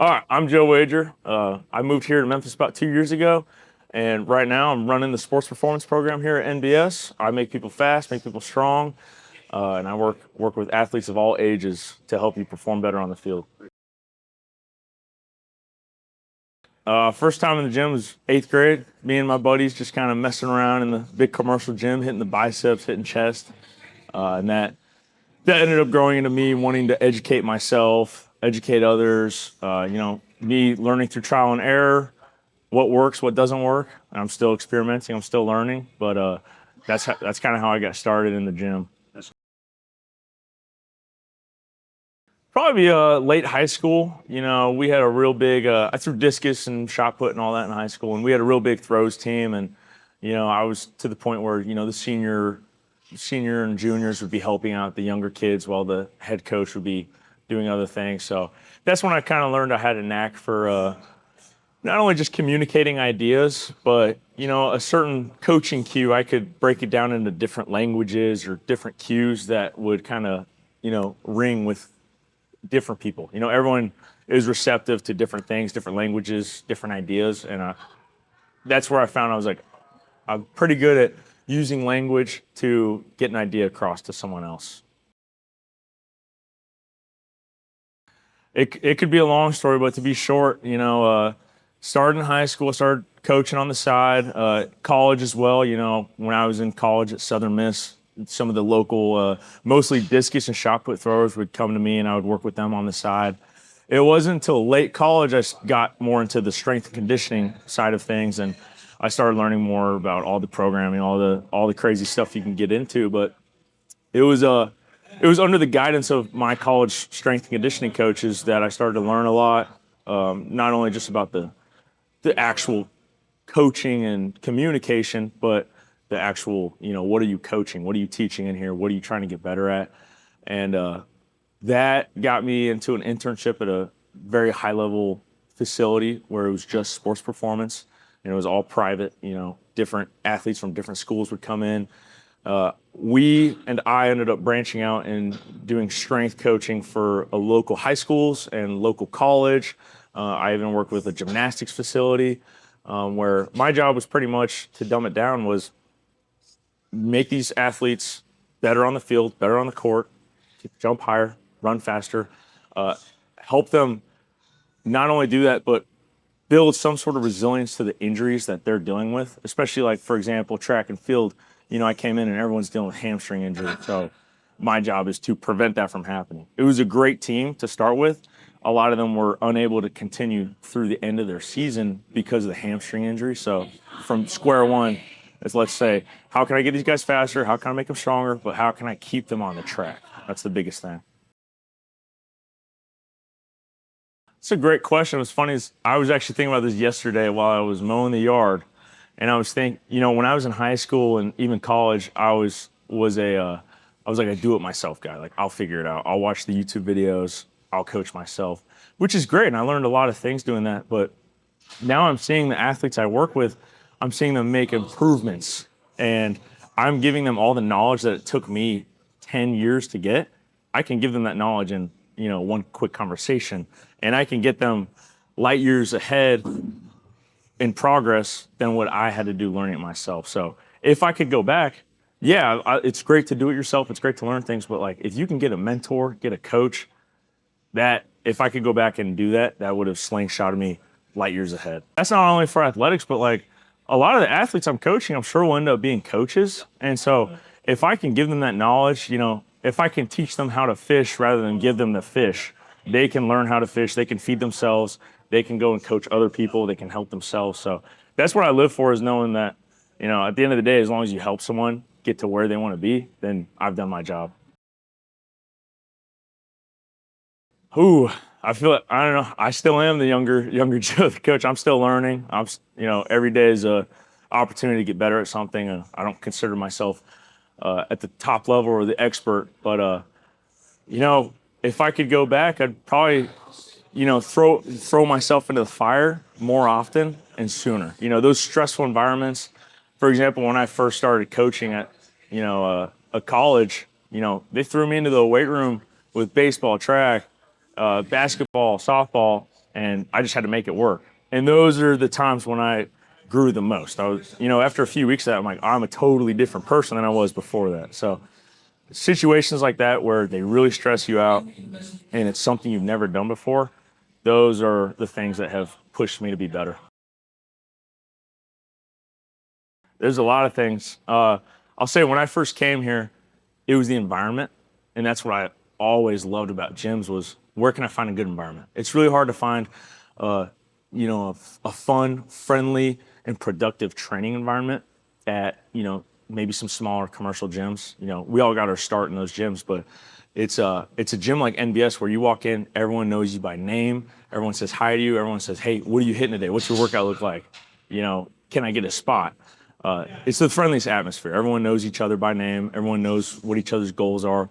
All right, I'm Joe Wager. I moved here to Memphis about 2 years ago, and right now I'm running the sports performance program here at NBS. I make people fast, make people strong, and I work with athletes of all ages to help you perform better on the field. First time in the gym was 8th grade. Me and my buddies just kind of messing around in the big commercial gym, hitting the biceps, hitting chest, and that ended up growing into me wanting to educate myself, educate others. Me learning through trial and error, what works, what doesn't work. I'm still experimenting, I'm still learning, but that's kind of how I got started in the gym. Probably late high school. We had a real big. I threw discus and shot put and all that in high school, and we had a real big throws team. And I was to the point where the senior and juniors would be helping out the younger kids while the head coach would be doing other things. So that's when I kind of learned I had a knack for not only just communicating ideas, but a certain coaching cue. I could break it down into different languages or different cues that would kind of ring with different people. Everyone is receptive to different things, different languages, different ideas, and that's where I found I was like, I'm pretty good at using language to get an idea across to someone else. It could be a long story, but to be short, started in high school, started coaching on the side, college as well. When I was in college at Southern Miss, some of the local, mostly discus and shot put throwers would come to me, and I would work with them on the side. It wasn't until late college I got more into the strength and conditioning side of things, and I started learning more about all the programming, all the crazy stuff you can get into. But it was it was under the guidance of my college strength and conditioning coaches that I started to learn a lot, not only just about the actual coaching and communication, but the actual, what are you coaching? What are you teaching in here? What are you trying to get better at? And that got me into an internship at a very high level facility where it was just sports performance, and it was all private. Different athletes from different schools would come in. We and I ended up branching out and doing strength coaching for a local high schools and local college. I even worked with a gymnastics facility where my job was pretty much, to dumb it down, was make these athletes better on the field, better on the court, jump higher, run faster, help them not only do that, but build some sort of resilience to the injuries that they're dealing with, especially like, for example, track and field. I came in and everyone's dealing with hamstring injury. So my job is to prevent that from happening. It was a great team to start with. A lot of them were unable to continue through the end of their season because of the hamstring injury. So from square one, let's say, how can I get these guys faster? How can I make them stronger? But how can I keep them on the track? That's the biggest thing. It's a great question. What's funny is I was actually thinking about this yesterday while I was mowing the yard, and I was thinking, when I was in high school and even college, I was like a do-it-myself guy. Like, I'll figure it out. I'll watch the YouTube videos. I'll coach myself, which is great, and I learned a lot of things doing that. But now I'm seeing the athletes I work with, I'm seeing them make improvements, and I'm giving them all the knowledge that it took me 10 years to get. I can give them that knowledge in, one quick conversation, and I can get them light years ahead in progress than what I had to do learning it myself. So if I could go back, yeah, it's great to do it yourself. It's great to learn things, but like if you can get a mentor, get a coach, that if I could go back and do that, that would have slingshotted me light years ahead. That's not only for athletics, but like a lot of the athletes I'm coaching, I'm sure will end up being coaches. And so if I can give them that knowledge, if I can teach them how to fish rather than give them the fish, they can learn how to fish, they can feed themselves, they can go and coach other people, they can help themselves. So that's what I live for, is knowing that, at the end of the day, as long as you help someone get to where they want to be, then I've done my job. Ooh, I feel it. I don't know. I still am the younger Joe, the coach. I'm still learning. Every day is a opportunity to get better at something. I don't consider myself at the top level or the expert, but if I could go back, I'd probably, throw myself into the fire more often and sooner. Those stressful environments. For example, when I first started coaching at, a college, they threw me into the weight room with baseball, track, basketball, softball, and I just had to make it work. And those are the times when I grew the most. I was, after a few weeks of that, I'm like, I'm a totally different person than I was before that. So situations like that where they really stress you out and it's something you've never done before, those are the things that have pushed me to be better. There's a lot of things. I'll say when I first came here, it was the environment, and that's what I always loved about gyms was where can I find a good environment? It's really hard to find, uh, a fun, friendly, and productive training environment at maybe some smaller commercial gyms. We all got our start in those gyms, but it's a gym like NBS where you walk in, everyone knows you by name, everyone says hi to you, everyone says, hey, what are you hitting today? What's your workout look like? Can I get a spot? It's the friendliest atmosphere. Everyone knows each other by name. Everyone knows what each other's goals are.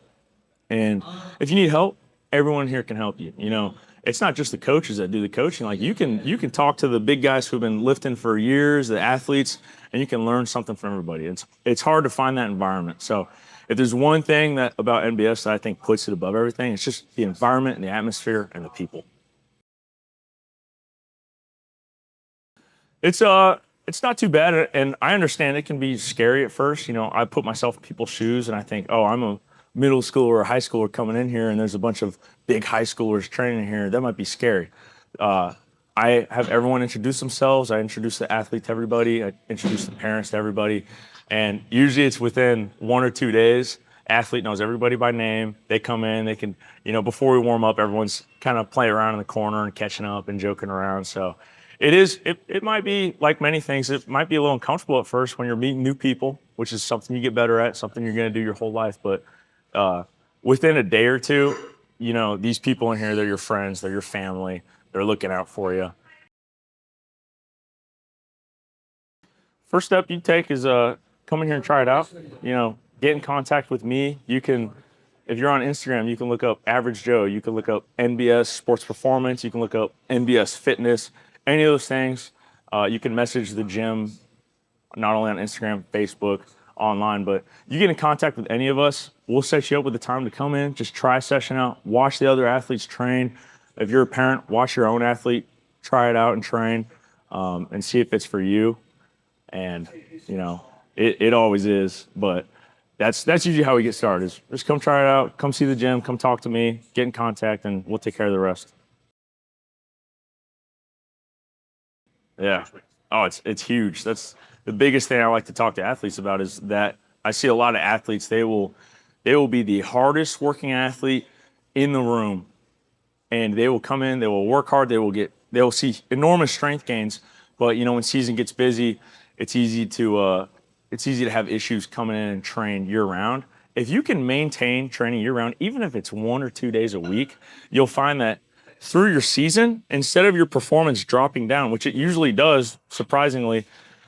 And if you need help, everyone here can help you. It's not just the coaches that do the coaching. Like you can talk to the big guys who've been lifting for years, the athletes, and you can learn something from everybody. It's hard to find that environment. So if there's one thing that about NBS that I think puts it above everything, it's just the environment and the atmosphere and the people. It's not too bad, and I understand it can be scary at first. I put myself in people's shoes, and I think, oh, I'm a middle schooler or a high schooler coming in here, and there's a bunch of big high schoolers training here. That might be scary. Uh, I have everyone introduce themselves. I introduce the athlete to everybody. I introduce the parents to everybody, and usually it's within 1 or 2 days. Athlete knows everybody by name. They come in. They can, before we warm up, everyone's kind of playing around in the corner and catching up and joking around. So it is. It might be like many things. It might be a little uncomfortable at first when you're meeting new people, which is something you get better at, something you're going to do your whole life. But uh, within a day or two, these people in here, they're your friends, they're your family, they're looking out for you. First step you take is come in here and try it out. Get in contact with me. You can, if you're on Instagram, you can look up Average Joe. You can look up NBS Sports Performance. You can look up NBS Fitness. Any of those things. You can message the gym not only on Instagram, Facebook, online, but you get in contact with any of us. We'll set you up with the time to come in, just try a session out, watch the other athletes train. If you're a parent, watch your own athlete, try it out and train, and see if it's for you. And it always is, but that's usually how we get started. Is just come try it out, come see the gym, come talk to me, get in contact, and we'll take care of the rest. Yeah. Oh, it's huge. That's the biggest thing I like to talk to athletes about is that I see a lot of athletes, they will be the hardest working athlete in the room, and they will come in, they will work hard, they will see enormous strength gains, but when season gets busy, it's easy to have issues coming in and train year round. If you can maintain training year round, even if it's 1 or 2 days a week, you'll find that through your season, instead of your performance dropping down, which it usually does, surprisingly,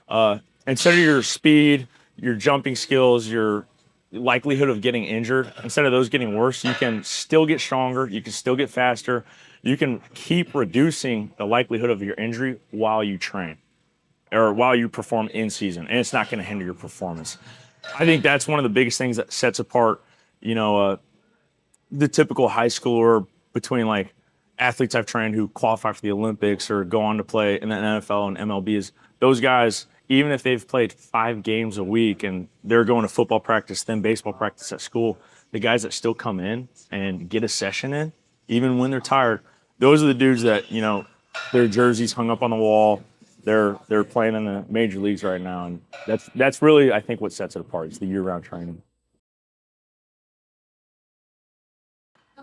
uh, instead of your speed, your jumping skills, your likelihood of getting injured, instead of those getting worse, you can still get stronger, you can still get faster, you can keep reducing the likelihood of your injury while you train or while you perform in season, and it's not going to hinder your performance. I think that's one of the biggest things that sets apart, you know, uh, the typical high schooler between like athletes I've trained who qualify for the Olympics or go on to play in the NFL and MLB is those guys, even if they've played 5 games a week and they're going to football practice, then baseball practice at school, the guys that still come in and get a session in, even when they're tired, those are the dudes that, their jerseys hung up on the wall. They're playing in the major leagues right now. And that's really I think what sets it apart. It's the year round training.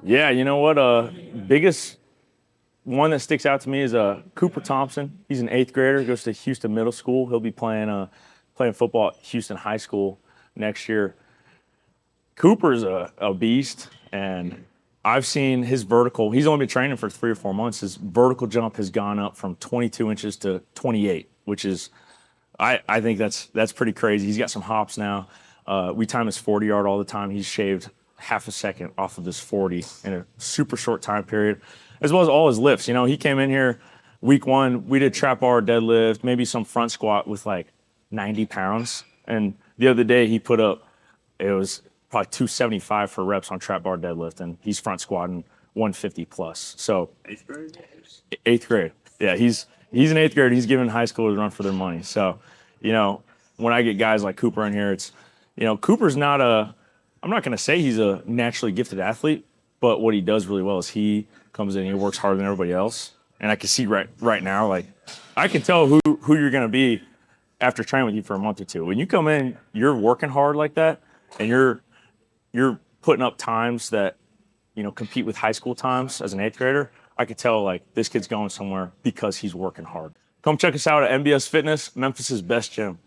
Yeah, you know what? Biggest one that sticks out to me is Cooper Thompson. He's an eighth grader. Goes to Houston Middle School. He'll be playing football at Houston High School next year. Cooper's a beast, and I've seen his vertical. He's only been training for 3 or 4 months. His vertical jump has gone up from 22 inches to 28, which is I think that's pretty crazy. He's got some hops now. We time his 40 yard all the time. He's shaved half a second off of his 40 in a super short time period, as well as all his lifts. He came in here week one. We did trap bar, deadlift, maybe some front squat with like 90 pounds. And the other day he put up, it was probably 275 for reps on trap bar deadlift, and he's front squatting 150 plus. So Eighth grade? eighth grade. Yeah, he's in eighth grade. He's giving high schoolers a run for their money. So, you know, when I get guys like Cooper in here, it's, Cooper's not a, I'm not going to say he's a naturally gifted athlete, but what he does really well is he comes in, he works harder than everybody else. And I can see right now, like, I can tell who you're going to be after training with you for a month or two. When you come in, you're working hard like that, and you're putting up times that, compete with high school times as an eighth grader. I could tell like this kid's going somewhere because he's working hard. Come check us out at NBS Fitness, Memphis's best gym.